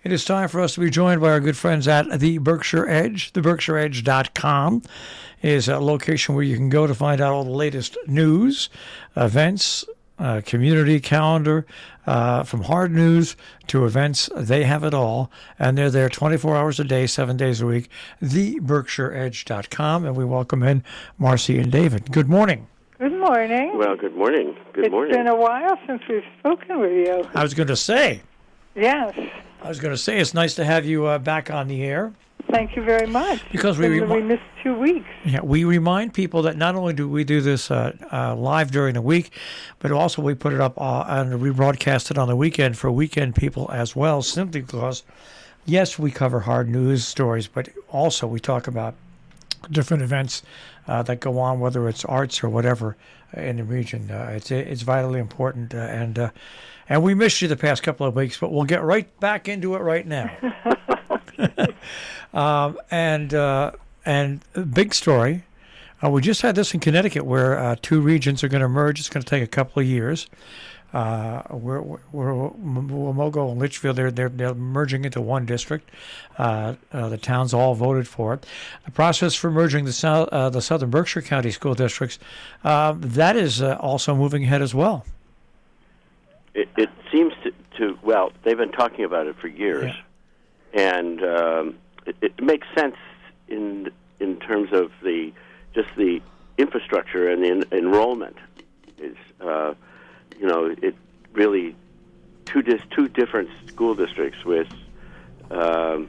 It is time for us to be joined by our good friends at the Berkshire Edge. The BerkshireEdge.com is a location where you can go to find out all the latest news, events, community calendar, from hard news to events. They have it all, and they're there 24 hours a day, 7 days a week. The BerkshireEdge.com, and we welcome in Marcy and David. Good morning. Good morning. Well, good morning. Good morning. It's been a while since we've spoken with you. I was going to say. Yes. It's nice to have you back on the air. Thank you very much. Because we missed 2 weeks. Yeah, we remind people that not only do we do this live during the week, but also we put it up and rebroadcast it on the weekend for weekend people as well, simply because, yes, we cover hard news stories, but also we talk about different events that go on, whether it's arts or whatever in the region. It's vitally important, and we missed you the past couple of weeks, but we'll get right back into it right now. And big story. We just had this in Connecticut, where two regions are going to merge. It's going to take a couple of years. Wamogo and Litchfield, they're merging into one district. The towns all voted for it. The process for merging the Southern Berkshire County school districts, that is also moving ahead as well. It seems to well, they've been talking about it for years, and it makes sense in terms of the infrastructure and the enrollment is. It really two different school districts with, they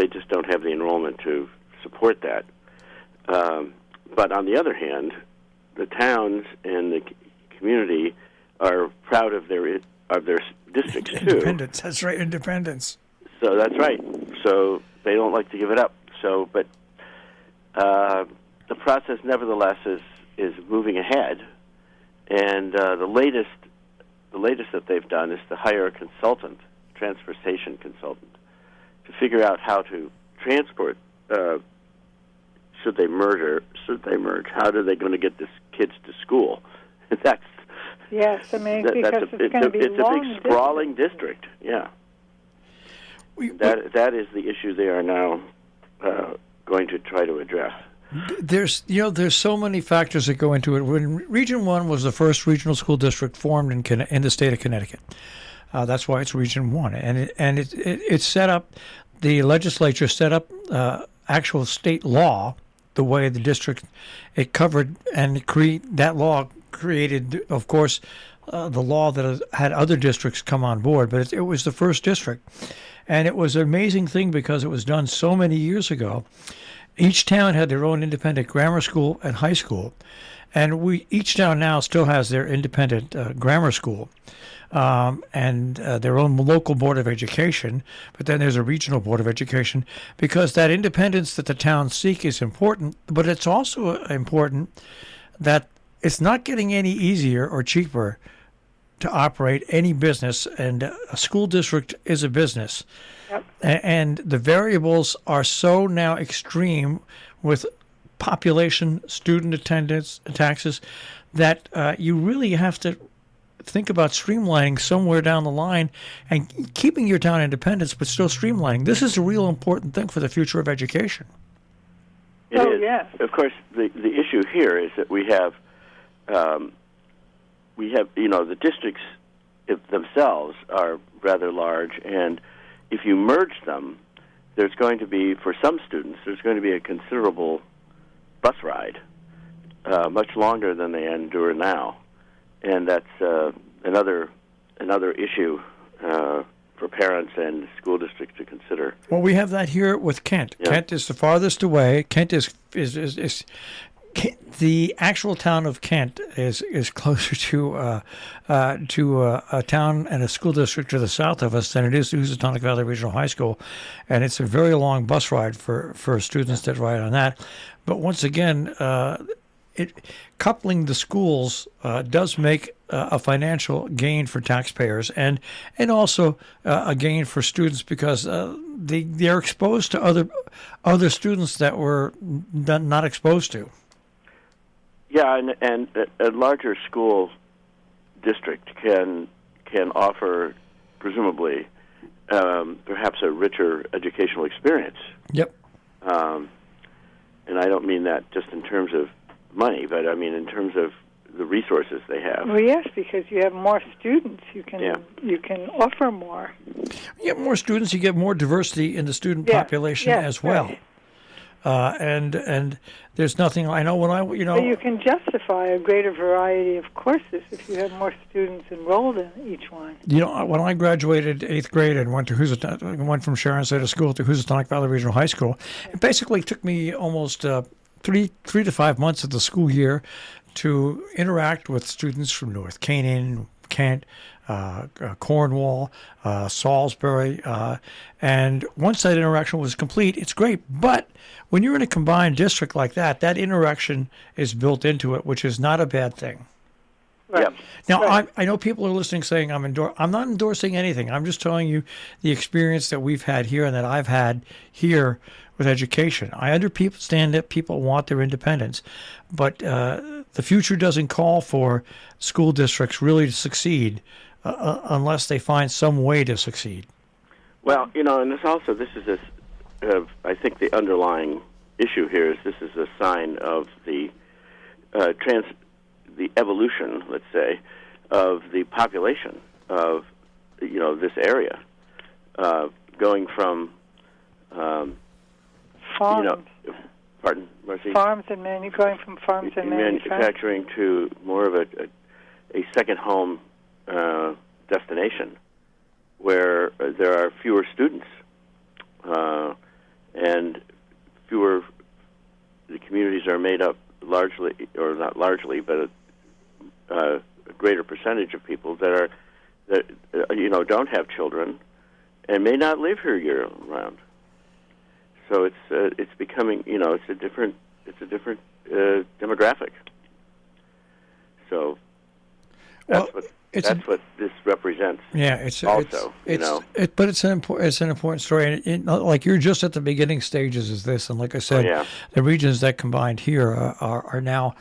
just don't have the enrollment to support that. But on the other hand, the towns and the community are proud of their districts too. Independence, that's right, independence. So that's right. So they don't like to give it up. So, but the process, nevertheless, is moving ahead. And the latest that they've done is to hire a consultant, transportation consultant, to figure out how to transport. Should they merge? How are they going to get these kids to school? Because it's going to be it's a big sprawling district. Yeah, that is the issue they are now going to try to address. There's so many factors that go into it. When Region 1 was the first regional school district formed in the state of Connecticut, that's why it's Region 1, and it set up, the legislature set up actual state law the way the district it covered, and that law created, of course, the law that had other districts come on board, but it was the first district, and it was an amazing thing because it was done so many years ago. Each town had their own independent grammar school and high school, and each town now still has their independent grammar school and their own local board of education, but then there's a regional board of education, because that independence that the towns seek is important, but it's also important that it's not getting any easier or cheaper to operate any business, and a school district is a business. Yep. And the variables are so now extreme with population, student attendance, taxes, that you really have to think about streamlining somewhere down the line and keeping your town independence, but still streamlining. This is a real important thing for the future of education. It is. Yes. Of course, the issue here is that we have the districts themselves are rather large, and if you merge them, there's going to be, for some students, there's going to be a considerable bus ride, much longer than they endure now, and that's another issue for parents and school districts to consider. Well, we have that here with Kent. Yeah. Kent is the farthest away. Kent is the actual town of Kent is closer to a town and a school district to the south of us than it is to Housatonic Valley Regional High School, and it's a very long bus ride for students that ride on that. But once again, coupling the schools does make a financial gain for taxpayers, and also a gain for students, because they're exposed to other students that were not exposed to. Yeah, and a larger school district can offer, presumably, perhaps a richer educational experience. Yep. And I don't mean that just in terms of money, but I mean in terms of the resources they have. Well, yes, because you have more students, you can offer more. You get more students, you get more diversity in the student population as well. Right. And there's nothing. I know when But you can justify a greater variety of courses if you have more students enrolled in each one. When I graduated 8th grade and went from Sharon Center School to Housatonic Valley Regional High School, it basically took me almost 3 to 5 months of the school year to interact with students from North Canaan, Kent, Cornwall, Salisbury, and once that interaction was complete, it's great. But when you're in a combined district like that, that interaction is built into it, which is not a bad thing. Right. Yep. Now, Right. I know people are listening saying I'm not endorsing anything. I'm just telling you the experience that we've had here and that I've had here with education. I understand that people want their independence, but the future doesn't call for school districts really to succeed unless they find some way to succeed. Well, and I think the underlying issue here is this is a sign of the evolution, let's say, of the population of this area, going from Farms. Pardon, Marcy? Farms and going from farms and manufacturing to more of a second home destination, where there are fewer students and fewer. The communities are made up largely, or not largely, but a greater percentage of people that don't have children and may not live here year round. So it's becoming it's a different demographic. So that's what this represents. Yeah, it's also but it's an important story, and like you're just at the beginning stages of this, and like I said, the regions that combined here are now,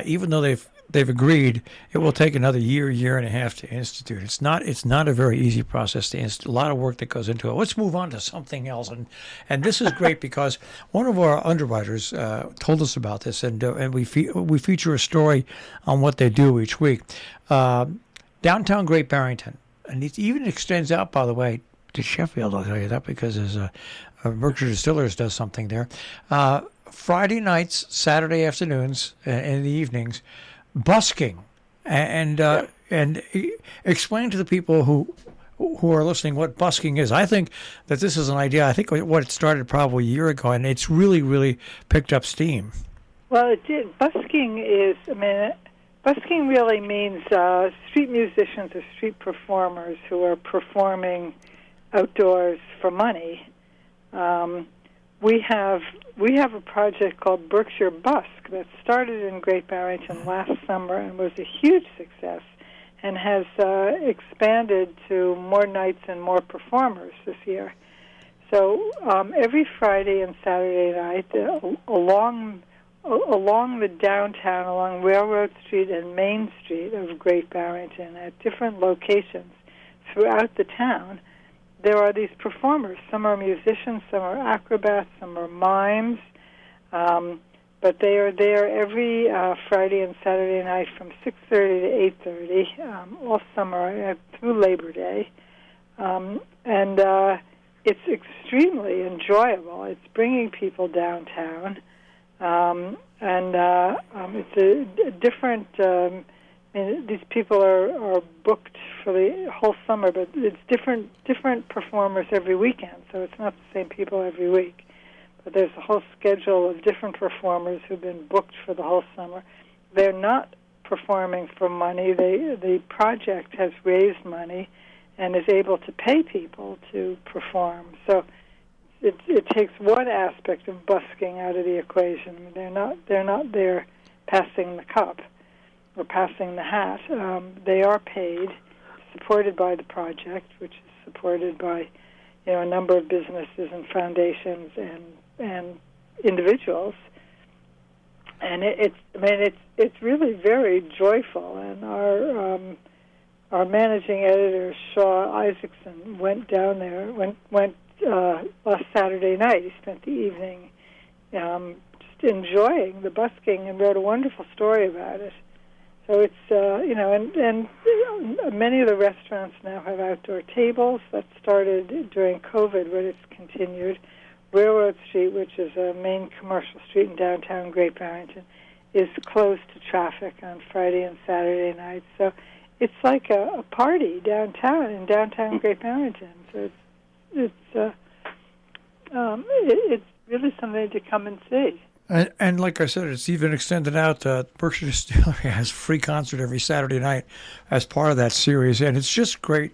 even though they've agreed, it will take another year and a half to institute. It's not a very easy process to institute. A lot of work that goes into it. Let's move on to something else, and this is great because one of our underwriters told us about this, and we feature a story on what they do each week. Downtown Great Barrington, and it even extends out, by the way, to Sheffield. I'll tell you that because Berkshire Distillers does something there. Friday nights, Saturday afternoons, and the evenings, busking, and explain to the people who are listening what busking is. I think that this is an idea. I think what it started probably a year ago, and it's really, really picked up steam. Well, it did. Busking really means street musicians or street performers who are performing outdoors for money. We have a project called Berkshire Busk that started in Great Barrington last summer and was a huge success, and has expanded to more nights and more performers this year. So every Friday and Saturday night, along the downtown, along Railroad Street and Main Street of Great Barrington, at different locations throughout the town, there are these performers. Some are musicians, some are acrobats, some are mimes, but they are there every Friday and Saturday night from 6:30 to 8:30, all summer through Labor Day, and it's extremely enjoyable. It's bringing people downtown, and it's a different. These people are booked for the whole summer, but it's different performers every weekend, so it's not the same people every week. But there's a whole schedule of different performers who've been booked for the whole summer. They're not performing for money. The project has raised money and is able to pay people to perform. So it takes one aspect of busking out of the equation. They're not there passing the cup or passing the hat. They are paid, supported by the project, which is supported by a number of businesses and foundations and individuals. And it's really very joyful. And our managing editor, Shaw Isaacson, went down there, went last Saturday night. He spent the evening just enjoying the busking and wrote a wonderful story about it. So it's, and many of the restaurants now have outdoor tables. That started during COVID, but it's continued. Railroad Street, which is a main commercial street in downtown Great Barrington, is closed to traffic on Friday and Saturday nights. So it's like a party downtown in downtown Great Barrington. So it's really something to come and see. And like I said, it's even extended out. Berkshire Distillery has a free concert every Saturday night as part of that series. And it's just great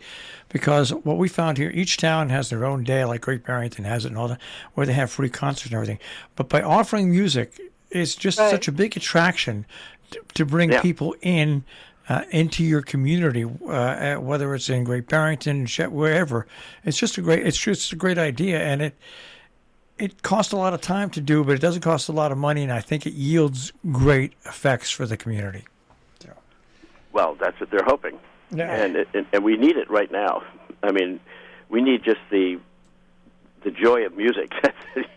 because what we found here, each town has their own day, like Great Barrington has it and all that, where they have free concerts and everything. But by offering music, it's just such a big attraction to bring people in into your community, whether it's in Great Barrington, wherever. It's just a great idea, and it costs a lot of time to do, but it doesn't cost a lot of money, and I think it yields great effects for the community. So. Well, that's what they're hoping, yeah. and we need it right now. I mean, we need just the joy of music,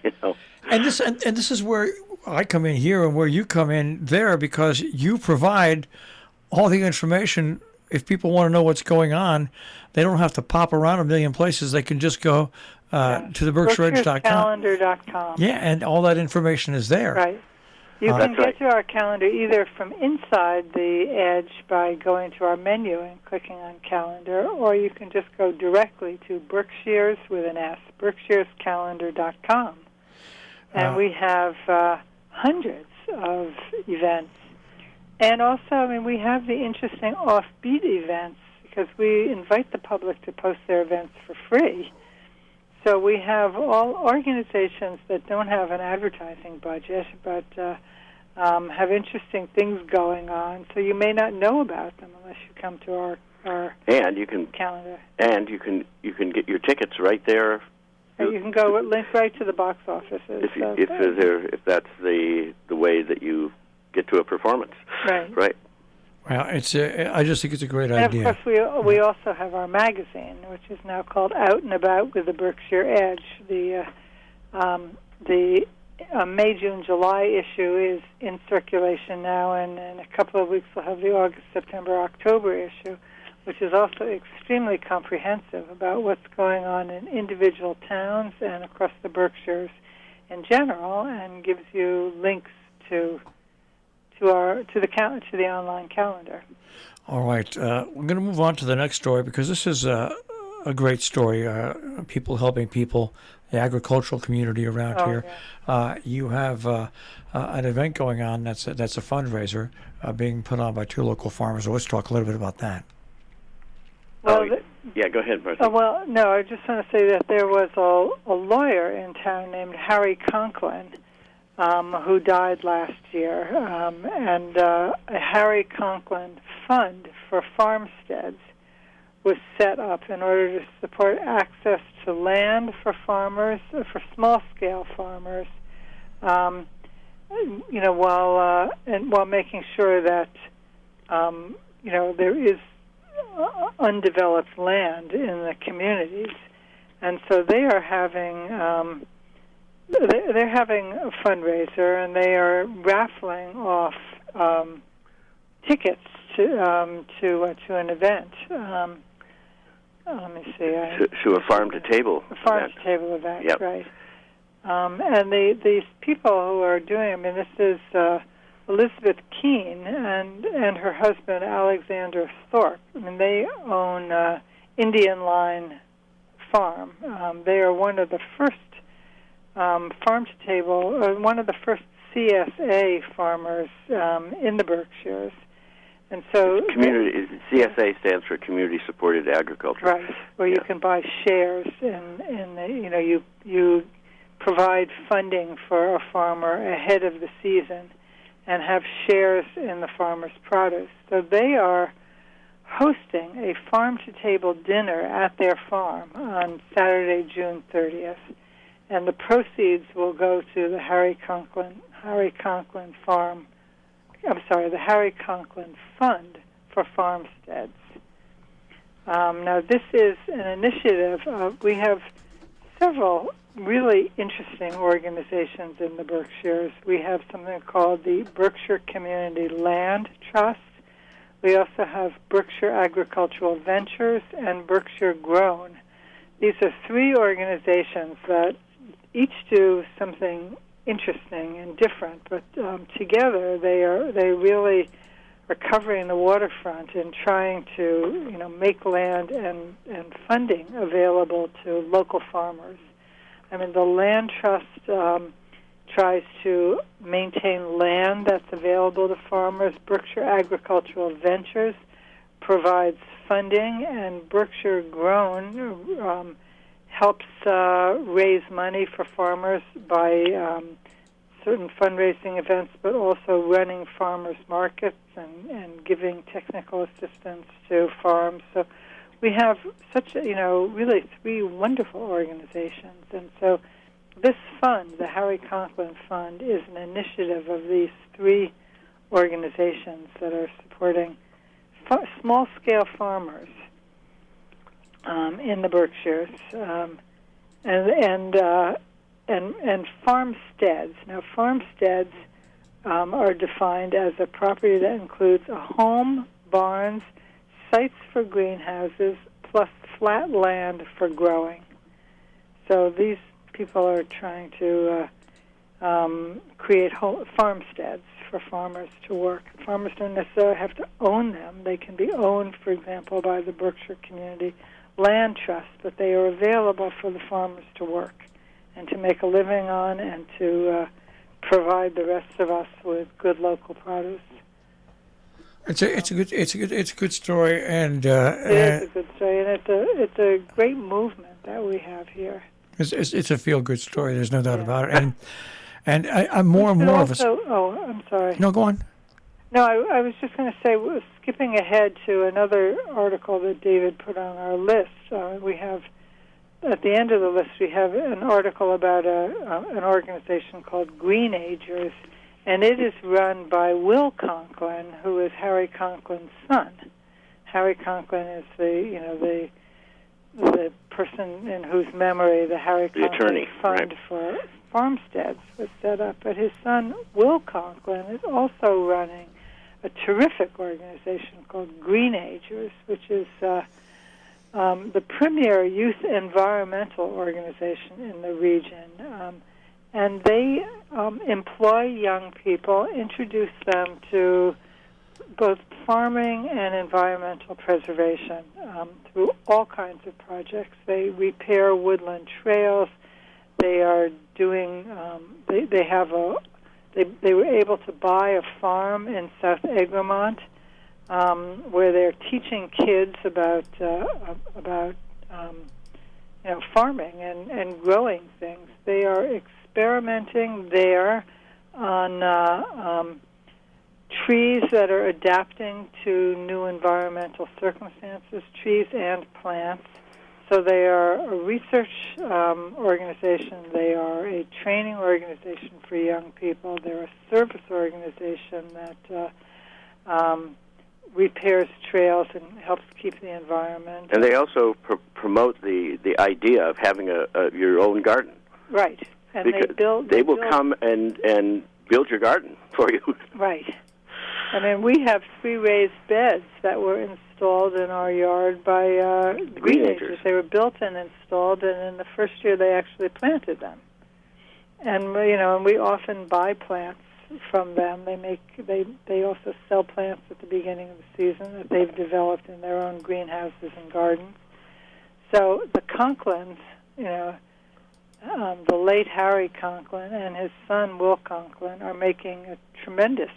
you know. And this is where I come in here and where you come in there, because you provide all the information. If people want to know what's going on, they don't have to pop around a million places. They can just go to the BerkshireEdge.com. Calendar.com. Yeah, and all that information is there. Right. You can get to our calendar either from inside the Edge by going to our menu and clicking on Calendar, or you can just go directly to Berkshires with an S, BerkshiresCalendar.com. And we have hundreds of events. And also, I mean, we have the interesting offbeat events because we invite the public to post their events for free. So we have all organizations that don't have an advertising budget, but have interesting things going on. So you may not know about them unless you come to our calendar. And you can get your tickets right there. And you can go link right to the box offices. If that's the way that you get to a performance. Right. Well, I just think it's a great idea. And of course, we also have our magazine, which is now called Out and About with the Berkshire Edge. The May, June, July issue is in circulation now, and in a couple of weeks we'll have the August, September, October issue, which is also extremely comprehensive about what's going on in individual towns and across the Berkshires in general, and gives you links to the online calendar. All right, we're going to move on to the next story because this is a great story. People helping people, the agricultural community around here. Yeah. You have an event going on that's a fundraiser being put on by two local farmers. So let's talk a little bit about that. Well, go ahead, Marcy. Well, no, I just want to say that there was a lawyer in town named Harry Conklin, who died last year, and a Harry Conklin Fund for farmsteads was set up in order to support access to land for farmers, for small-scale farmers, while making sure that there is undeveloped land in the communities, and so they are having. They're having a fundraiser, and they are raffling off tickets to an event. Let me see. To a farm-to-table event. A farm-to-table event, yep. Right. And these people who are doing, I mean, this is Elizabeth Keene and her husband, Alexander Thorpe. I mean, they own Indian Line Farm. They are one of the first farm-to-table, one of the first CSA farmers in the Berkshires, and so CSA stands for Community Supported Agriculture. Right, where you can buy shares, and you provide funding for a farmer ahead of the season, and have shares in the farmer's produce. So they are hosting a farm-to-table dinner at their farm on Saturday, June 30th. And the proceeds will go to the Harry Conklin Fund for farmsteads. Now, this is an initiative. We have several really interesting organizations in the Berkshires. We have something called the Berkshire Community Land Trust. We also have Berkshire Agricultural Ventures and Berkshire Grown. These are three organizations that each do something interesting and different, but together they really are covering the waterfront and trying to make land and funding available to local farmers. I mean, the Land Trust tries to maintain land that's available to farmers. Berkshire Agricultural Ventures provides funding, and Berkshire Grown helps raise money for farmers by certain fundraising events, but also running farmers markets and giving technical assistance to farms. So we have such, really three wonderful organizations. And so this fund, the Harry Conklin Fund, is an initiative of these three organizations that are supporting small-scale farmers in the Berkshires, and farmsteads. Now, farmsteads are defined as a property that includes a home, barns, sites for greenhouses, plus flat land for growing. So these people are trying to create farmsteads for farmers to work. Farmers don't necessarily have to own them. They can be owned, for example, by the Berkshire Community Land Trust, but they are available for the farmers to work and to make a living on, and to provide the rest of us with good local produce. It's a good story, and it is a good story, and it's a great movement that we have here. It's a feel good story. There's no doubt about it, and I'm more and more of a. Oh, I'm sorry. No, go on. No, I was just going to say, skipping ahead to another article that David put on our list. We have. At the end of the list, we have an article about an organization called Green Agers, and it is run by Will Conklin, who is Harry Conklin's son. Harry Conklin is the person in whose memory the Harry Conklin Fund for Farmsteads was set up. But his son, Will Conklin, is also running a terrific organization called Green Agers, which is the premier youth environmental organization in the region. And they employ young people, introduce them to both farming and environmental preservation through all kinds of projects. They repair woodland trails. They are doing. They were able to buy a farm in South Egremont, where they're teaching kids about farming and growing things. They are experimenting there on trees that are adapting to new environmental circumstances, trees and plants. So they are a research organization. They are a training organization for young people. They're a service organization that repairs trails and helps keep the environment. And they also promote the idea of having your own garden. Right. And because they will come and build your garden for you. Right. I mean, we have 3 raised beds that were installed in our yard by Green Agers. They were built and installed, and in the first year they actually planted them. And we often buy plants from them. They also sell plants at the beginning of the season that they've developed in their own greenhouses and gardens. So the Conklins, the late Harry Conklin and his son Will Conklin are making a tremendous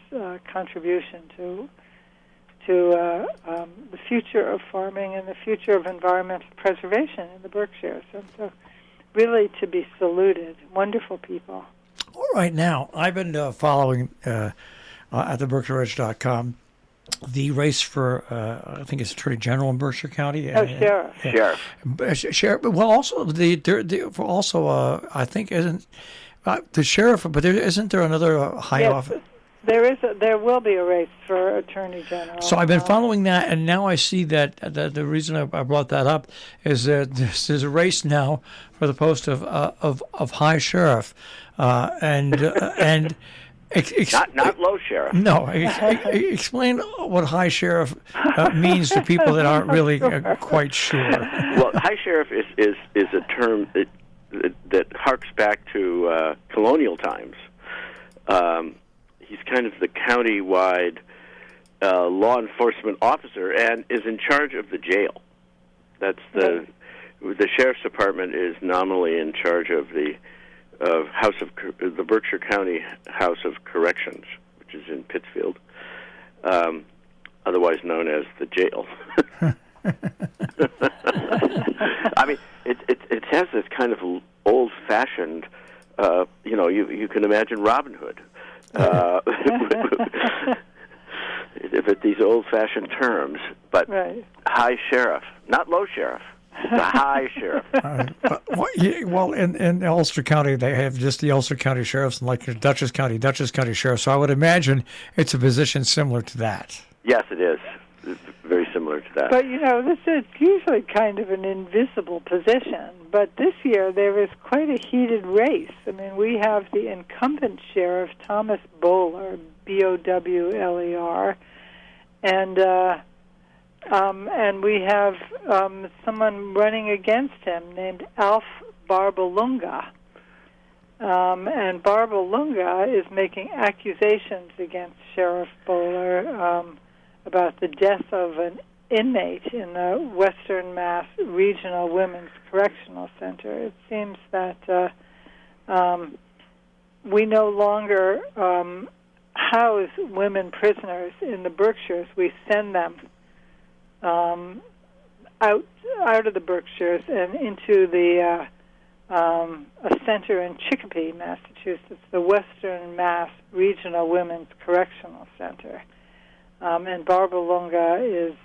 contribution to the future of farming and the future of environmental preservation in the Berkshires. And so really to be saluted. Wonderful people. All right, now, I've been following at the BerkshireEdge.com the race for, I think it's Attorney General in Berkshire County. Sheriff. Sheriff. Well, also, I think isn't the sheriff, but isn't there another high office? There will be a race for Attorney General. So I've been following that, and now I see that the reason I brought that up is that there's a race now for the post of High Sheriff, and not low sheriff. No, explain what High Sheriff means to people that aren't really quite sure. Well, High Sheriff is a term that harks back to colonial times. He's kind of the county-wide law enforcement officer and is in charge of the jail. That's the sheriff's department is nominally in charge of the Berkshire County House of Corrections, which is in Pittsfield, otherwise known as the jail. I mean, it has this kind of old-fashioned, you can imagine Robin Hood. With these old-fashioned terms, but right. High Sheriff, not low sheriff, the High Sheriff. Well, in Ulster County, they have just the Ulster County Sheriffs, and like Dutchess County Sheriff. So I would imagine it's a position similar to that. Yes, it is. It's very similar to that. But, this is usually kind of an invisible position. But this year there is quite a heated race. I mean, we have the incumbent sheriff, Thomas Bowler, Bowler, and we have someone running against him named Alf Barbalunga. And Barbalunga is making accusations against Sheriff Bowler about the death of an inmate in the Western Mass Regional Women's Correctional Center. It seems that we no longer house women prisoners in the Berkshires. We send them out of the Berkshires and into a center in Chicopee, Massachusetts, the Western Mass Regional Women's Correctional Center. And Barbalunga is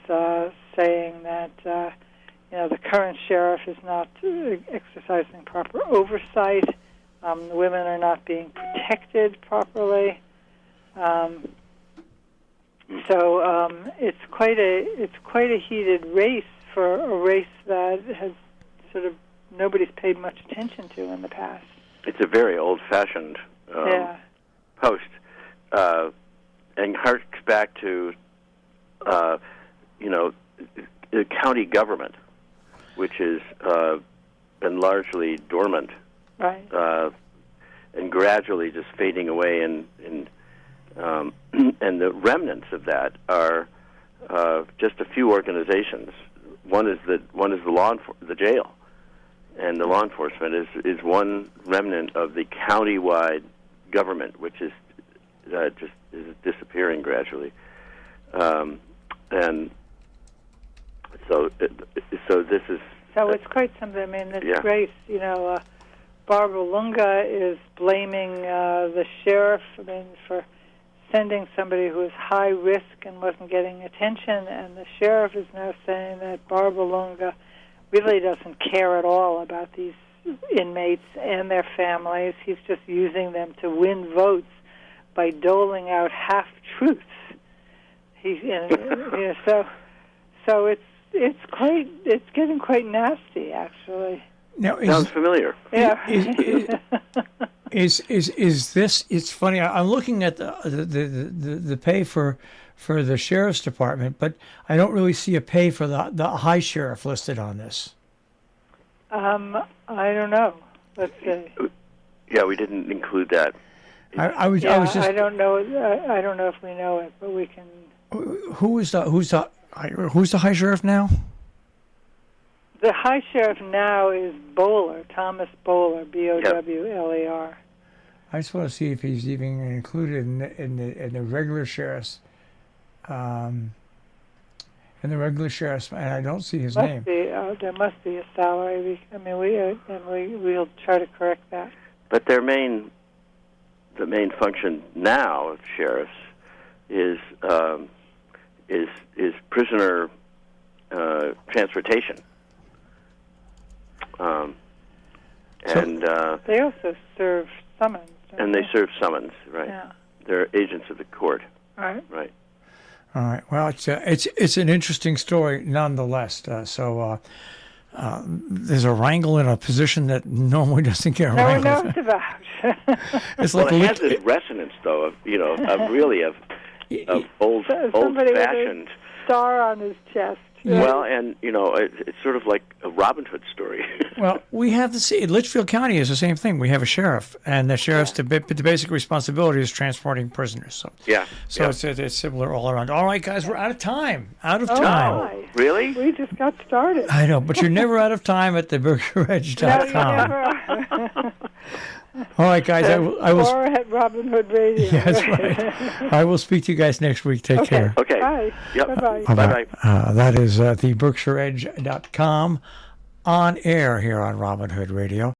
saying that the current sheriff is not exercising proper oversight. The women are not being protected properly. So it's quite a heated race for a race that has sort of nobody's paid much attention to in the past. It's a very old-fashioned post. And harks back to, the county government, which has been largely dormant, right? And gradually just fading away. And the remnants of that are just a few organizations. One is the the jail, and the law enforcement is one remnant of the county-wide government, which is just is disappearing gradually, and so this is. So it's quite something. I mean, this race, Barbalunga is blaming the sheriff. For sending somebody who was high risk and wasn't getting attention, and the sheriff is now saying that Barbalunga really doesn't care at all about these inmates and their families. He's just using them to win votes by doling out half-truths. So it's getting quite nasty, actually. Now, sounds familiar. Yeah. Is this? It's funny. I'm looking at the pay for the sheriff's department, but I don't really see a pay for the high sheriff listed on this. I don't know. Let's see. Yeah, we didn't include that. I was just. I don't know. I don't know if we know it, but we can. Who's the high sheriff now? The high sheriff now is Bowler, Thomas Bowler, Bowler. I just want to see if he's even included in the regular sheriffs. In the regular sheriffs, and I don't see his name. There must be a salary. We'll try to correct that. But the main function now of sheriffs is prisoner transportation. They also serve summons. And they serve summons, right? Yeah. they're agents of the court. Right. Right. All right. Well, it's an interesting story nonetheless. There's a wrangle in a position that normally doesn't get No one wrangled. knows about. It's Well, like it has this resonance, though, of old Somebody with a fashioned. star on his chest. Well, and it's sort of like a Robin Hood story. Well, we have Litchfield County is the same thing. We have a sheriff, and the sheriff's the basic responsibility is transporting prisoners. So Yeah. it's similar all around. All right, guys, we're out of time. Out of Oh, time. my. Really? We just got started. I know, but you're never out of time at the BerkshireEdge.com. No, you never. All right, guys, I will. Or at Robin Hood Radio. Yeah, that's right. I will speak to you guys next week. Take care. Okay. Bye. Yep. Bye-bye. Bye-bye. That is the BerkshireEdge.com on air here on Robin Hood Radio.